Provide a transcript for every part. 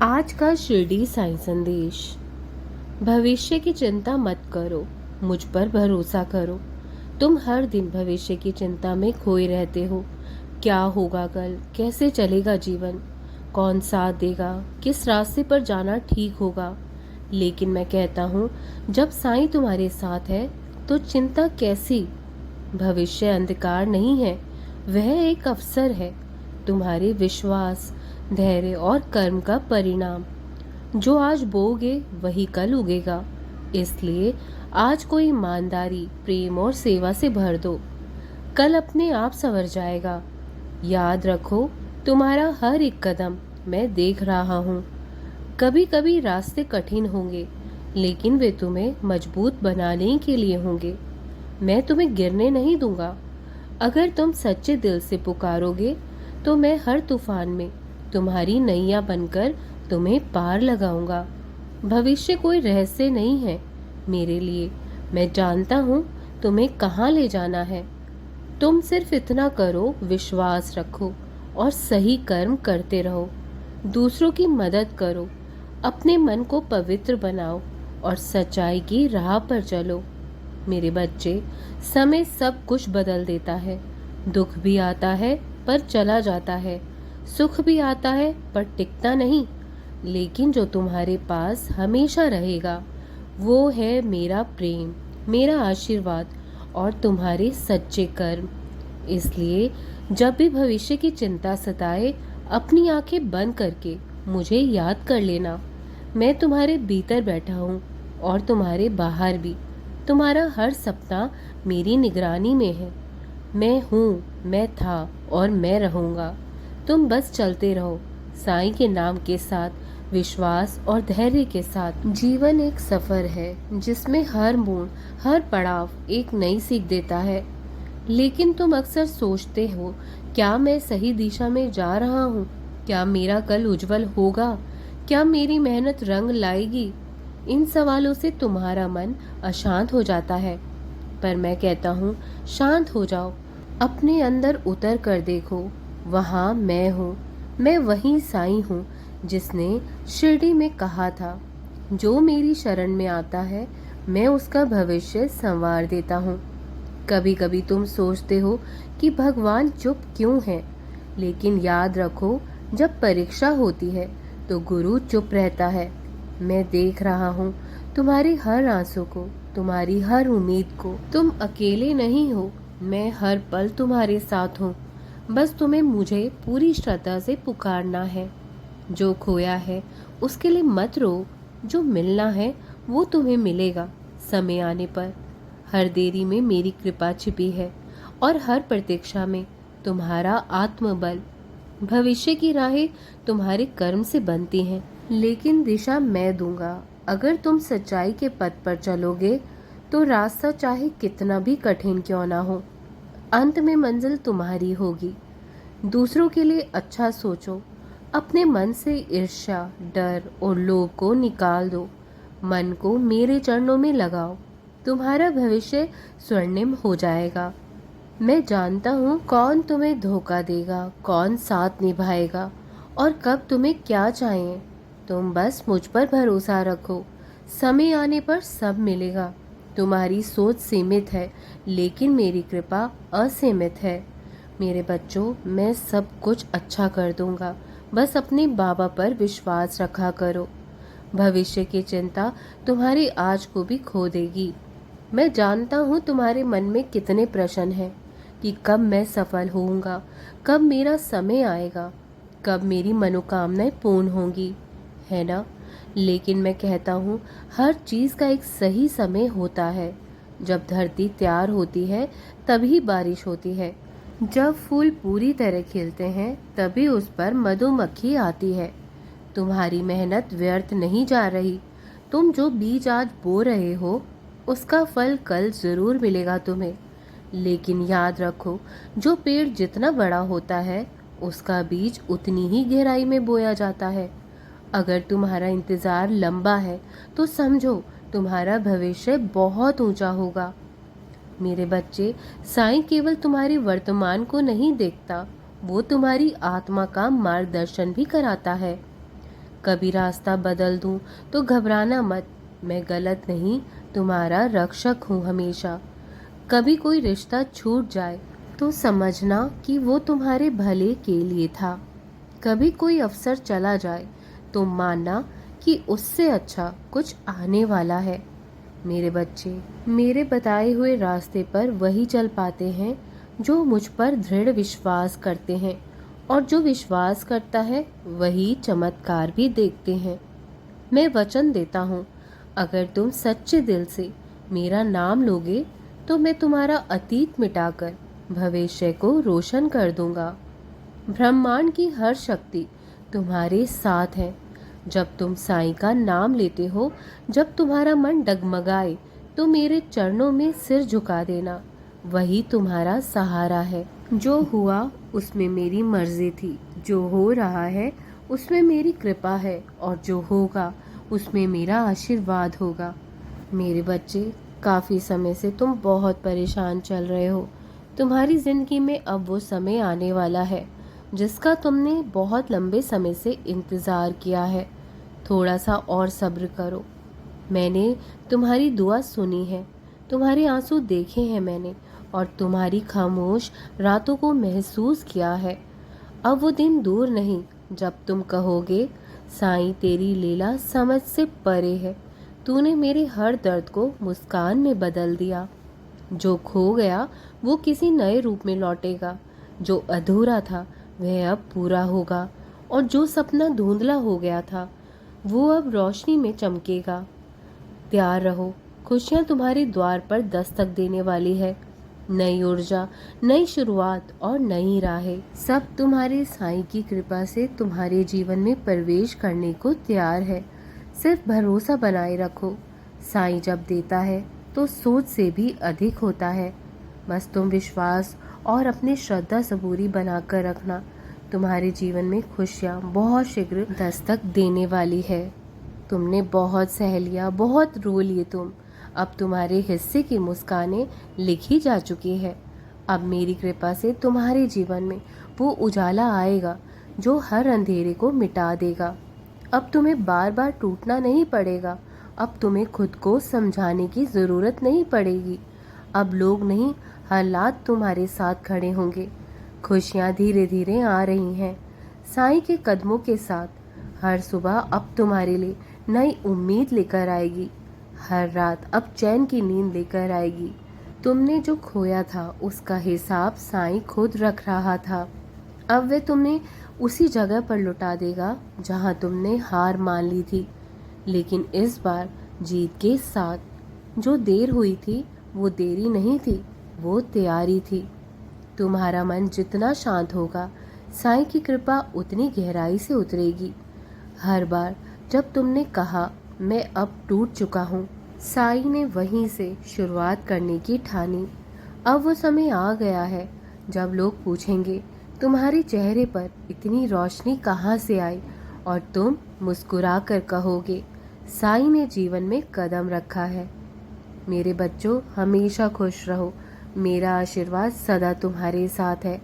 आज का शिरडी साई संदेश। भविष्य की चिंता मत करो, मुझ पर भरोसा करो। तुम हर दिन भविष्य की चिंता में खोए रहते हो। क्या होगा कल, कैसे चलेगा जीवन, कौन साथ देगा, किस रास्ते पर जाना ठीक होगा। लेकिन मैं कहता हूँ, जब साईं तुम्हारे साथ है तो चिंता कैसी। भविष्य अंधकार नहीं है, वह एक अवसर है, तुम्हारे विश्वास, धैर्य और कर्म का परिणाम। जो आज बोगे वही कल उगेगा। इसलिए आज को ईमानदारी, प्रेम और सेवा से भर दो, कल अपने आप संवर जाएगा। याद रखो, तुम्हारा हर एक कदम मैं देख रहा हूँ। कभी कभी रास्ते कठिन होंगे, लेकिन वे तुम्हें मजबूत बनाने के लिए होंगे। मैं तुम्हें गिरने नहीं दूंगा। अगर तुम सच्चे दिल से पुकारोगे तो मैं हर तूफान में तुम्हारी नैया बनकर तुम्हें पार लगाऊंगा। भविष्य कोई रहस्य नहीं है मेरे लिए। मैं जानता हूँ तुम्हें कहाँ ले जाना है। तुम सिर्फ इतना करो, विश्वास रखो और सही कर्म करते रहो। दूसरों की मदद करो, अपने मन को पवित्र बनाओ और सच्चाई की राह पर चलो। मेरे बच्चे, समय सब कुछ बदल देता है। दुख भी आता है पर चला जाता है, सुख भी आता है पर टिकता नहीं। लेकिन जो तुम्हारे पास हमेशा रहेगा वो है मेरा प्रेम, मेरा आशीर्वाद और तुम्हारे सच्चे कर्म। इसलिए जब भी भविष्य की चिंता सताए, अपनी आंखें बंद करके मुझे याद कर लेना। मैं तुम्हारे भीतर बैठा हूँ और तुम्हारे बाहर भी। तुम्हारा हर सपना मेरी निगरानी में है। मैं हूँ, मैं था और मैं रहूँगा। तुम बस चलते रहो साईं के नाम के साथ, विश्वास और धैर्य के साथ। जीवन एक सफर है जिसमें हर मोड़, हर पड़ाव एक नई सीख देता है। लेकिन तुम अक्सर सोचते हो, क्या मैं सही दिशा में जा रहा हूँ? क्या मेरा कल उज्जवल होगा? क्या मेरी मेहनत रंग लाएगी? इन सवालों से तुम्हारा मन अशांत हो जाता है। पर मैं कहता हूँ, शांत हो जाओ, अपने अंदर उतर कर देखो। वहाँ मैं हूँ। मैं वही साईं हूँ जिसने शिरडी में कहा था, जो मेरी शरण में आता है मैं उसका भविष्य संवार देता हूँ। कभी कभी तुम सोचते हो कि भगवान चुप क्यों है, लेकिन याद रखो, जब परीक्षा होती है तो गुरु चुप रहता है। मैं देख रहा हूँ तुम्हारे हर आंसू को, तुम्हारी हर उम्मीद को। तुम अकेले नहीं हो, मैं हर पल तुम्हारे साथ हूँ। बस तुम्हें मुझे पूरी श्रद्धा से पुकारना है। जो खोया है उसके लिए मत रो, जो मिलना है वो तुम्हें मिलेगा समय आने पर। हर देरी में मेरी कृपा छिपी है और हर प्रतीक्षा में तुम्हारा आत्मबल। भविष्य की राहें तुम्हारे कर्म से बनती हैं, लेकिन दिशा मैं दूंगा। अगर तुम सच्चाई के पथ पर चलोगे तो रास्ता चाहे कितना भी कठिन क्यों ना हो, अंत में मंजिल तुम्हारी होगी। दूसरों के लिए अच्छा सोचो, अपने मन से ईर्ष्या, डर और लोभ को निकाल दो। मन को मेरे चरणों में लगाओ, तुम्हारा भविष्य स्वर्णिम हो जाएगा। मैं जानता हूँ कौन तुम्हें धोखा देगा, कौन साथ निभाएगा और कब तुम्हें क्या चाहिए। तुम बस मुझ पर भरोसा रखो, समय आने पर सब मिलेगा। तुम्हारी सोच सीमित है, लेकिन मेरी कृपा असीमित है। मेरे बच्चों, मैं सब कुछ अच्छा कर दूंगा, बस अपने बाबा पर विश्वास रखा करो। भविष्य की चिंता तुम्हारी आज को भी खो देगी। मैं जानता हूँ तुम्हारे मन में कितने प्रश्न हैं कि कब मैं सफल होऊंगा, कब मेरा समय आएगा, कब मेरी मनोकामनाएं पूर्ण होंगी, है ना? लेकिन मैं कहता हूँ, हर चीज़ का एक सही समय होता है। जब धरती तैयार होती है तभी बारिश होती है। जब फूल पूरी तरह खिलते हैं तभी उस पर मधुमक्खी आती है। तुम्हारी मेहनत व्यर्थ नहीं जा रही। तुम जो बीज आज बो रहे हो उसका फल कल जरूर मिलेगा तुम्हें। लेकिन याद रखो, जो पेड़ जितना बड़ा होता है उसका बीज उतनी ही गहराई में बोया जाता है। अगर तुम्हारा इंतजार लंबा है तो समझो तुम्हारा भविष्य बहुत ऊंचा होगा। मेरे बच्चे, साईं केवल तुम्हारे वर्तमान को नहीं देखता, वो तुम्हारी आत्मा का मार्गदर्शन भी कराता है। कभी रास्ता बदल दूं तो घबराना मत, मैं गलत नहीं, तुम्हारा रक्षक हूँ हमेशा। कभी कोई रिश्ता छूट जाए तो समझना कि वो तुम्हारे भले के लिए था। कभी कोई अवसर चला जाए तो मानना कि उससे अच्छा कुछ आने वाला है। मेरे बच्चे, मेरे बताए हुए रास्ते पर वही चल पाते हैं जो मुझ पर दृढ़ विश्वास करते हैं, और जो विश्वास करता है वही चमत्कार भी देखते हैं। मैं वचन देता हूँ, अगर तुम सच्चे दिल से मेरा नाम लोगे तो मैं तुम्हारा अतीत मिटाकर भविष्य को रोशन कर दूंगा। ब्रह्मांड की हर शक्ति तुम्हारे साथ है। जब तुम साईं का नाम लेते हो, जब तुम्हारा मन डगमगाए तो मेरे चरणों में सिर झुका देना, वही तुम्हारा सहारा है। जो हुआ उसमें मेरी मर्जी थी, जो हो रहा है उसमें मेरी कृपा है, और जो होगा उसमें मेरा आशीर्वाद होगा। मेरे बच्चे, काफ़ी समय से तुम बहुत परेशान चल रहे हो। तुम्हारी ज़िंदगी में अब वो समय आने वाला है जिसका तुमने बहुत लंबे समय से इंतज़ार किया है। थोड़ा सा और सब्र करो। मैंने तुम्हारी दुआ सुनी है, तुम्हारे आंसू देखे हैं मैंने, और तुम्हारी खामोश रातों को महसूस किया है। अब वो दिन दूर नहीं जब तुम कहोगे, साईं तेरी लीला समझ से परे है, तूने मेरे हर दर्द को मुस्कान में बदल दिया। जो खो गया वो किसी नए रूप में लौटेगा, जो अधूरा था वह अब पूरा होगा, और जो सपना धुंधला हो गया था वो अब रोशनी में चमकेगा। तैयार रहो, खुशियाँ तुम्हारे द्वार पर दस्तक देने वाली है। नई ऊर्जा, नई शुरुआत और नई राहें सब तुम्हारे साईं की कृपा से तुम्हारे जीवन में प्रवेश करने को तैयार है। सिर्फ भरोसा बनाए रखो। साईं जब देता है तो सोच से भी अधिक होता है। बस तुम विश्वास और अपनी श्रद्धा सबूरी बनाकर रखना। तुम्हारे जीवन में खुशियाँ बहुत शीघ्र दस्तक देने वाली है। तुमने बहुत सह लिया, बहुत रो लिए तुम। अब तुम्हारे हिस्से की मुस्कानें लिखी जा चुकी है। अब मेरी कृपा से तुम्हारे जीवन में वो उजाला आएगा जो हर अंधेरे को मिटा देगा। अब तुम्हें बार बार टूटना नहीं पड़ेगा। अब तुम्हें खुद को समझाने की ज़रूरत नहीं पड़ेगी। अब लोग नहीं, हालात तुम्हारे साथ खड़े होंगे। खुशियाँ धीरे धीरे आ रही हैं साईं के कदमों के साथ। हर सुबह अब तुम्हारे लिए नई उम्मीद लेकर आएगी। हर रात अब चैन की नींद लेकर आएगी। तुमने जो खोया था उसका हिसाब साईं खुद रख रहा था। अब वे तुम्हें उसी जगह पर लौटा देगा जहां तुमने हार मान ली थी, लेकिन इस बार जीत के साथ। जो देर हुई थी वो देरी नहीं थी, वो तैयारी थी। तुम्हारा मन जितना शांत होगा, साईं की कृपा उतनी गहराई से उतरेगी। हर बार जब तुमने कहा मैं अब टूट चुका हूँ, साईं ने वहीं से शुरुआत करने की ठानी। अब वो समय आ गया है जब लोग पूछेंगे तुम्हारे चेहरे पर इतनी रोशनी कहाँ से आई, और तुम मुस्कुरा कर कहोगे साईं ने जीवन में कदम रखा है। मेरे बच्चों, हमेशा खुश रहो। मेरा आशीर्वाद सदा तुम्हारे साथ है।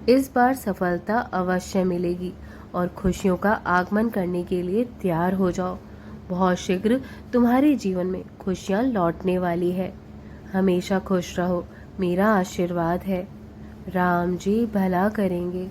इस बार सफलता अवश्य मिलेगी, और खुशियों का आगमन करने के लिए तैयार हो जाओ। बहुत शीघ्र तुम्हारे जीवन में खुशियाँ लौटने वाली है। हमेशा खुश रहो, मेरा आशीर्वाद है। राम जी भला करेंगे।